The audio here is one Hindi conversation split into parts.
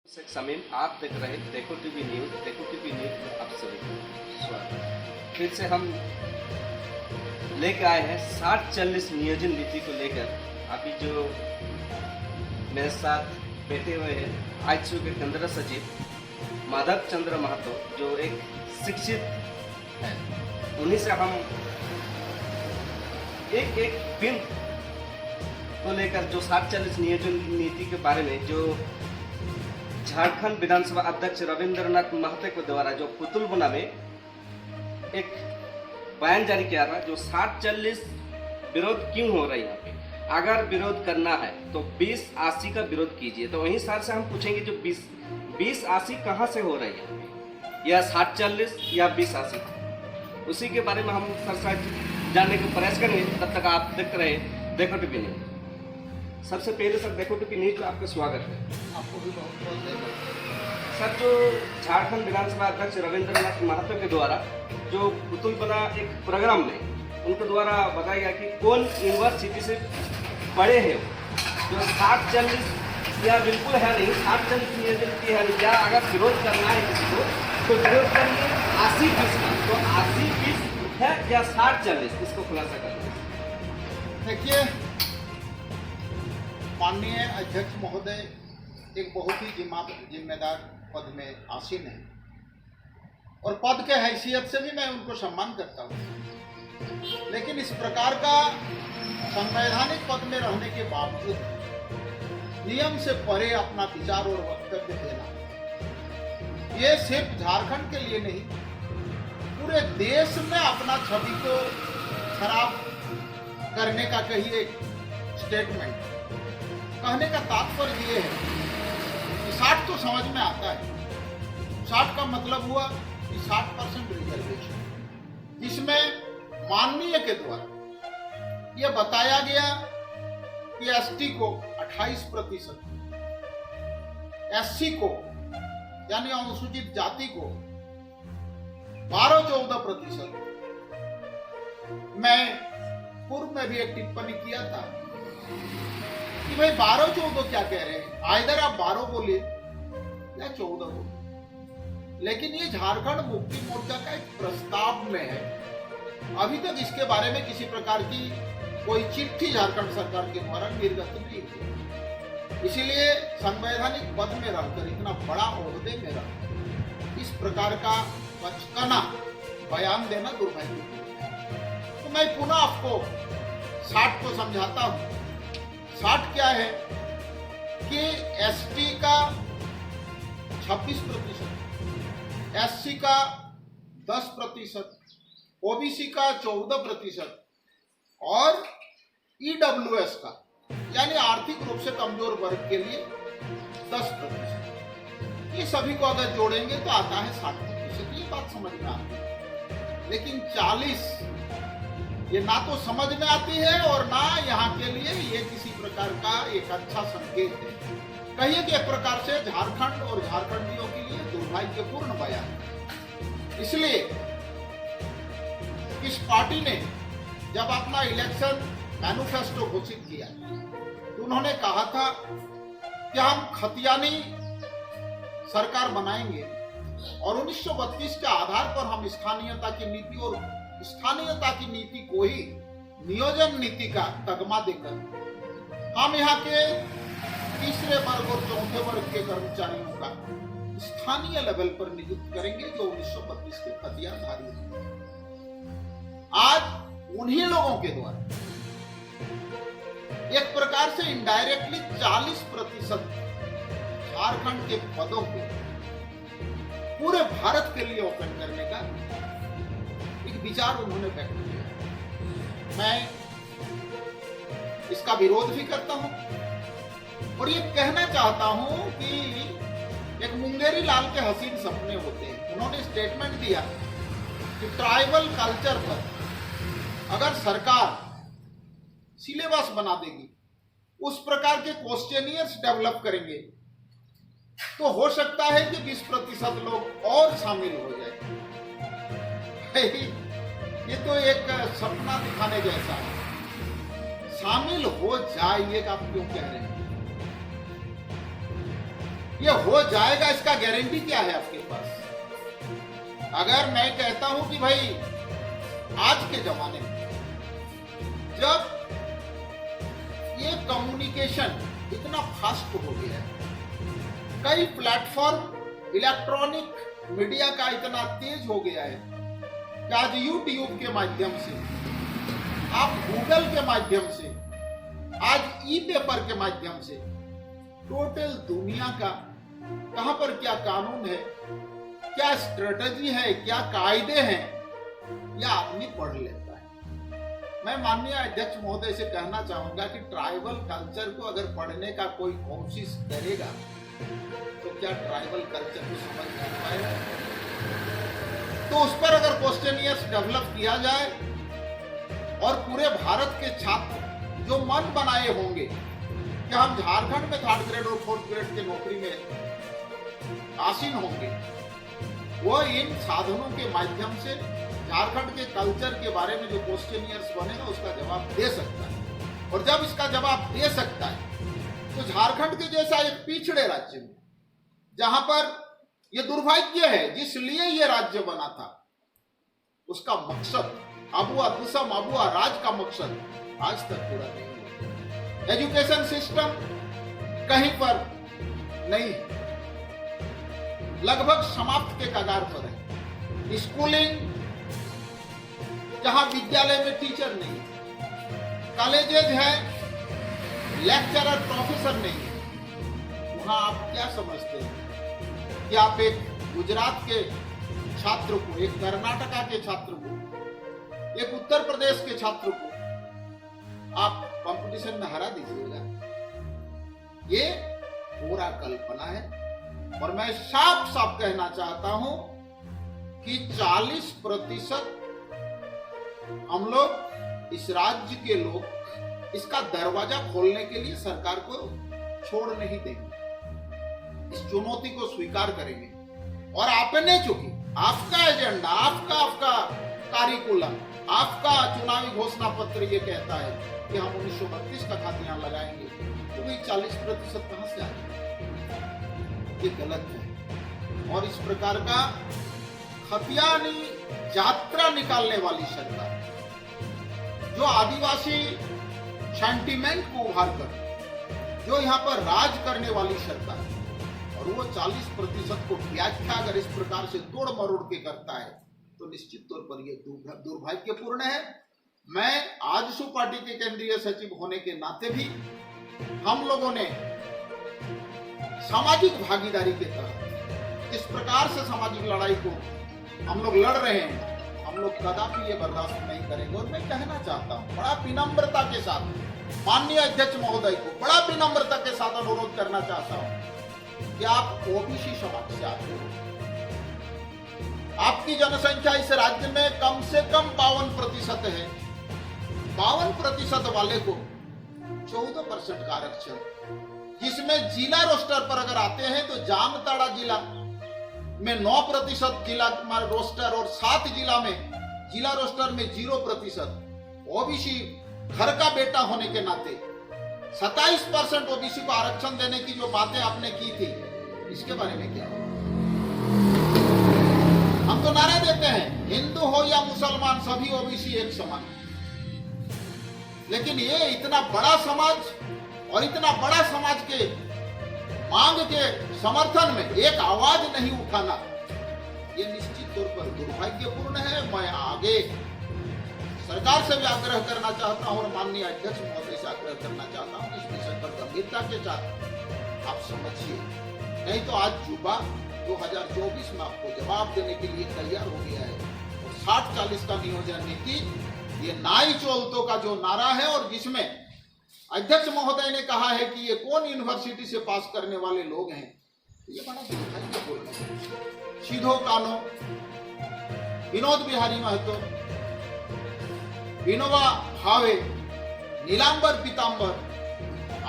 शेख समीम, आप देख रहे देखो टीवी न्यूज में आप सभी को स्वागत। फिर से हम लेकर आए हैं 60-40 नियोजन नीति को लेकर। अभी जो मेरे साथ बैठे हुए हैं आईसीयू के केंद्र सचिव माधव चंद्र महतो, जो एक शिक्षित है। उन्हीं से हम एक बिल को लेकर जो 60-40 नियोजन नीति के बारे में जो झारखंड विधानसभा अध्यक्ष रविंद्रनाथ महतो के द्वारा जो पुतुलबना में एक बयान जारी किया था, जो 60-40 विरोध क्यों हो रहा है यहाँ पे। अगर विरोध करना है तो 20-80 का विरोध कीजिए। तो वहीं साथ से हम पूछेंगे जो 20-80 कहाँ से हो रही है, या 60-40 या 20-80, उसी के बारे में हम सर जानने का प्रयास करेंगे। तब तक आप देख रहे देखो टीवी न्यूज। सबसे पहले सर देखो टीवी न्यूज में आपका स्वागत है। आपको भी बहुत बहुत धन्यवाद। सर, जो झारखंड विधानसभा अध्यक्ष रविंद्रनाथ महतो के द्वारा जो पुतुलबना एक प्रोग्राम में उनके द्वारा बताया गया कि कौन यूनिवर्सिटी से पढ़े हैं, जो 60-40 या बिल्कुल है नहीं, 60-40 नियोजन की है नहीं। या अगर विरोध करना है किसी को तो विरोध करिए 80-20 का। तो 80-20 है या 60-40, इसको खुलासा करिए। देखिए, माननीय अध्यक्ष महोदय एक बहुत ही जिम्मेदार पद में आसीन है और पद के हैसियत से भी मैं उनको सम्मान करता हूँ। लेकिन इस प्रकार का संवैधानिक पद में रहने के बावजूद नियम से परे अपना विचार और वक्तव्य देना, ये सिर्फ झारखंड के लिए नहीं, पूरे देश में अपना छवि को खराब करने का कहिए एक स्टेटमेंट। कहने का तात्पर्य ये है कि 60 तो समझ में आता है। 60 का मतलब हुआ कि 60% रिजर्वेशन, जिसमें माननीय के द्वारा यह बताया गया कि एसटी को 28%, एससी को यानी अनुसूचित जाति को 12-14%। मैं पूर्व में भी एक टिप्पणी किया था कि भाई 12-14 क्या कह रहे हैं, आइदर आप 12 बोलिए या 14 बोलिए। लेकिन ये झारखंड मुक्ति मोर्चा का एक प्रस्ताव में है। अभी तक इसके बारे में किसी प्रकार की कोई चिट्ठी झारखंड सरकार के द्वारा निर्गत नहीं हुई। इसीलिए संवैधानिक पद में रहकर, इतना बड़ा ओहदे में रहकर इस प्रकार का बचकाना बयान देना दुर्भाग्यपूर्ण है। तो मैं पुनः आपको 60 को समझाता हूं। 60 क्या है कि एसटी का 26%, एससी का 10%, ओबीसी का 14% और ईडब्ल्यूएस का यानी आर्थिक रूप से कमजोर वर्ग के लिए 10%। ये सभी को अगर जोड़ेंगे तो आता है 60%। ये बात समझ में आती है। लेकिन 40 ये ना तो समझ में आती है और ना यहाँ के लिए ये किसी प्रकार का एक अच्छा संकेत है। कहिए कि एक प्रकार से झारखंड और झारखंडियों के लिए दुर्भाग्यपूर्ण बयान है। इसलिए इस पार्टी ने जब अपना इलेक्शन मैनिफेस्टो घोषित किया तो उन्होंने कहा था कि हम खतियानी सरकार बनाएंगे और 1932 के आधार पर हम स्थानीयता की नीति और स्थानीयता की नीति को ही नियोजन नीति का तगमा देकर हम यहाँ के तीसरे वर्ग और चौथे वर्ग के कर्मचारियों का स्थानीय लेवल पर नियुक्त करेंगे, जो 1932 के खतियाधारी हैं। आज उन्हीं लोगों के द्वारा एक प्रकार से इनडायरेक्टली 40% झारखंड के पदों को पूरे भारत के लिए ओपन करने का एक विचार उन्होंने व्यक्त किया। मैं इसका विरोध भी करता हूं और ये कहना चाहता हूं कि एक मुंगेरी लाल के हसीन सपने होते हैं। उन्होंने स्टेटमेंट दिया कि ट्राइबल कल्चर पर अगर सरकार सिलेबस बना देगी, उस प्रकार के क्वेश्चनियर्स डेवलप करेंगे, तो हो सकता है कि 20% लोग और शामिल हो जाए। ये तो एक सपना दिखाने जैसा है। शामिल हो जाइए, आप क्यों कह रहे हैं? ये हो जाएगा इसका गारंटी क्या है आपके पास? अगर मैं कहता हूं कि भाई आज के जमाने में जब ये कम्युनिकेशन इतना फास्ट हो गया है, कई प्लेटफॉर्म इलेक्ट्रॉनिक मीडिया का इतना तेज हो गया है कि आज यूट्यूब के माध्यम से, आप गूगल के माध्यम से, आज ई पेपर के माध्यम से टोटल दुनिया का कहां पर क्या कानून है, क्या स्ट्रेटजी है, क्या कायदे हैं, यह आदमी पढ़ लेता है। मैं माननीय अध्यक्ष महोदय से कहना चाहूंगा कि ट्राइबल कल्चर को अगर पढ़ने का कोई कोशिश करेगा तो क्या ट्राइबल कल्चर को समझ नहीं पाएगा? तो उस पर अगर क्वेश्चनियर्स डेवलप किया जाए और पूरे भारत के छात्र जो मन बनाए होंगे कि हम झारखंड में 3rd ग्रेड और 4th ग्रेड की नौकरी में आसीन होंगे, वो इन साधनों के माध्यम से झारखंड के कल्चर के बारे में जो क्वेश्चनियर्स बनेगा उसका जवाब दे सकता है। और जब इसका जवाब दे सकता है तो झारखंड के जैसा एक पिछड़े राज्य में, जहां पर यह दुर्भाग्य है जिसलिए यह राज्य बना था, उसका मकसद अबुआ दुसम अबुआ राज का मकसद आज तक पूरा नहीं हुआ। एजुकेशन सिस्टम कहीं पर नहीं, लगभग समाप्त के कगार पर है। स्कूलिंग, जहां विद्यालय में टीचर नहीं, कॉलेजेज है, लेक्चरर प्रोफेसर नहीं, वहां आप क्या समझते हैं कि आप एक गुजरात के छात्र को, एक कर्नाटका के छात्र को, एक उत्तर प्रदेश के छात्र को आप कंपटीशन में हरा दीजिएगा? ये पूरा कल्पना है। और मैं साफ साफ कहना चाहता हूं कि 40% हम लोग, इस राज्य के लोग इसका दरवाजा खोलने के लिए सरकार को छोड़ नहीं देंगे, इस चुनौती को स्वीकार करेंगे। और आपने चूंकि आपका एजेंडा, आपका कारिकुलम, आपका चुनावी घोषणा पत्र ये कहता है कि हम 1932 का खातियां लगाएंगे, तो भाई 40% कहां से आएगा? ये गलत है। और इस प्रकार का खतियानी यात्रा निकालने वाली सरकार, जो आदिवासी सेंटीमेंट को उभार कर, जो यहाँ पर राज करने वाली सरकार, और वो 40% को व्याख्या अगर इस प्रकार से तोड़ मरोड़ के करता है तो निश्चित तौर पर यह दुर्भाग्यपूर्ण है। मैं आजसू पार्टी के केंद्रीय सचिव होने के नाते भी हम लोगों ने सामाजिक भागीदारी के तहत इस प्रकार से सामाजिक लड़ाई को हम लोग लड़ रहे हैं, हम लोग कदापि ये बर्दाश्त नहीं करेंगे। और मैं कहना चाहता हूं बड़ा विनम्रता के साथ, माननीय अध्यक्ष महोदय को बड़ा विनम्रता के साथ अनुरोध करना चाहता हूं कि आप ओबीसी समाज से आते हो, आपकी जनसंख्या इस राज्य में कम से कम 52% है। 52% वाले को 14% का आरक्षण, जिसमें जिला रोस्टर पर अगर आते हैं तो जामताड़ा जिला में 9% जिला रोस्टर और 7 जिला में जिला रोस्टर में 0%। ओबीसी घर का बेटा होने के नाते 27% ओबीसी को आरक्षण देने की जो बातें आपने की थी, इसके बारे में क्या? हम तो नारे देते हैं हिंदू हो या मुसलमान सभी ओबीसी एक समान, लेकिन ये इतना बड़ा समाज और इतना बड़ा समाज के मांग के समर्थन में एक आवाज नहीं उठाना, ये निश्चित तौर पर दुर्भाग्यपूर्ण है। मैं आगे सरकार से भी आग्रह करना चाहता हूं और माननीय अध्यक्ष महोदय से आग्रह करना चाहता हूं, इस विषय पर गंभीरता के साथ आप समझिए, नहीं तो आज युवा 2024 में आपको जवाब देने के लिए तैयार हो गया है। और 60-40 का नियोजन नीति ये नाई चोलतों का जो नारा है, और जिसमें अध्यक्ष महोदय ने कहा है कि ये कौन यूनिवर्सिटी से पास करने वाले लोग हैं, ये बड़ा दुर्भाग्यपूर्ण है। सीधो कानो, विनोद बिहारी महतो, विनोबा भावे, नीलांबर पीतांबर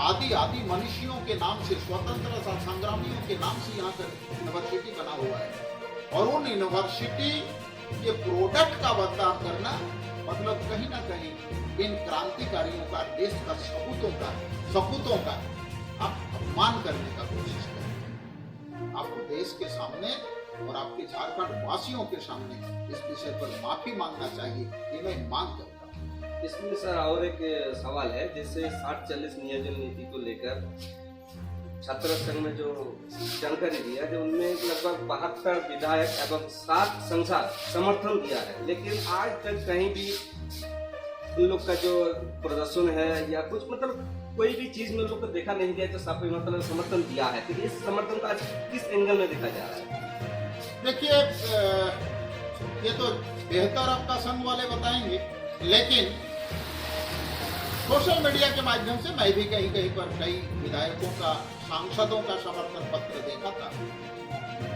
आदि आदि मनुष्यों के नाम से, स्वतंत्रता संग्रामियों के नाम से यहाँ पर यूनिवर्सिटी बना हुआ है। और उन यूनिवर्सिटी के प्रोडक्ट का बदनाम करना मतलब कहीं ना कहीं इन क्रांतिकारियों का, देश का सपूतों का आप अपमान करने का कोशिश करें। आपको देश के सामने और आपके झारखंड वासियों के सामने इस विषय पर माफी मांगना चाहिए, ये मैं मांग करता हूँ। इसमें सर और एक सवाल है, जैसे 60-40 नियोजन नीति को लेकर छात्र संघ में जो जानकारी दिया है, उनमें लगभग 72 विधायक एवं 7 सांसद समर्थन दिया है, लेकिन आज तक कहीं भी उन लोग का जो प्रदर्शन है या कुछ मतलब कोई भी चीज में लोग को देखा नहीं गया, तो सब मतलब समर्थन दिया है। तो इस समर्थन को आज किस एंगल में देखा जा रहा है? देखिए, ये तो बेहतर आपका संघ वाले बताएंगे, लेकिन सोशल मीडिया के माध्यम से मैं भी कहीं कहीं पर कई विधायकों का, सांसदों का समर्थन पत्र देखा था,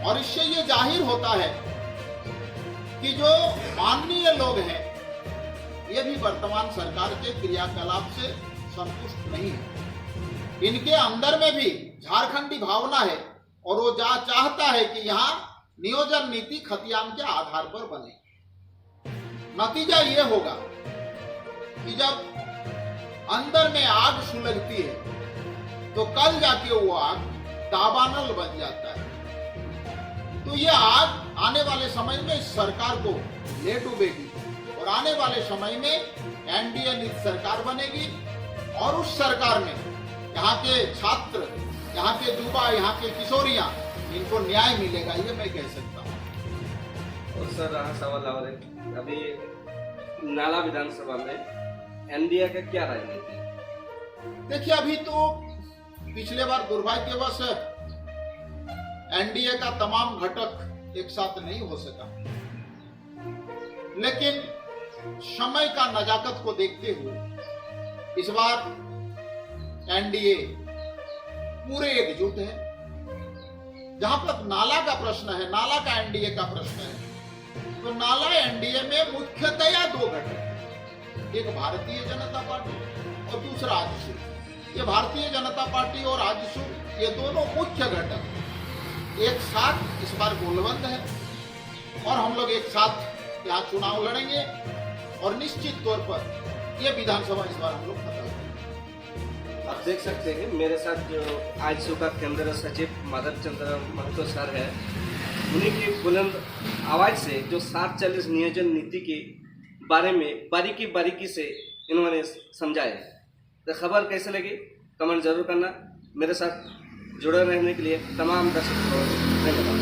और इससे ये जाहिर होता है कि जो माननीय लोग हैं ये भी वर्तमान सरकार के क्रियाकलाप से संतुष्ट नहीं है। इनके अंदर में भी झारखंडी भावना है और वो चाहता है कि यहाँ नियोजन नीति खतियान के आधार पर बने। नतीजा ये होगा कि जब अंदर में आग सुलगती है तो कल जाके वो आग दावानल बन जाता है। तो ये आग आने वाले समय में इस सरकार को ले डूबेगी और आने वाले समय में एनडीए नीति सरकार बनेगी, और उस सरकार में यहाँ के छात्र, यहाँ के युवा, यहाँ के किशोरियां, इनको न्याय मिलेगा, ये मैं कह सकता हूँ। और सर रहा सवाल और एक, अभी नाला विधानसभा में एनडीए का क्या राजनीति? देखिए, अभी तो पिछले बार दुर्भाग्यवश एनडीए का तमाम घटक एक साथ नहीं हो सका, लेकिन समय का नजाकत को देखते हुए इस बार एनडीए पूरे एकजुट है। जहां तक नाला का प्रश्न है, नाला का एनडीए का प्रश्न है, तो नाला एनडीए में मुख्यतया 2 घटक, एक भारतीय जनता पार्टी और दूसरा आजसू। ये भारतीय जनता पार्टी और आजसू, ये दोनों मुख्य घटक एक साथ इस बार गोलबंद है, और हम लोग एक साथ यहाँ चुनाव लड़ेंगे, और निश्चित तौर पर ये विधानसभा इस बार हम लोग खत्म करेंगे। आप देख सकते हैं मेरे साथ जो आजसू का केंद्रीय सचिव माधव चंद्र महतो सर है, उन्हीं की बुलंद आवाज से जो 60-40 नियोजन नीति के बारे में बारीकी से इन्होंने समझाया। तो खबर कैसे लगी कमेंट जरूर करना। मेरे साथ जुड़े रहने के लिए तमाम दर्शकों को धन्यवाद।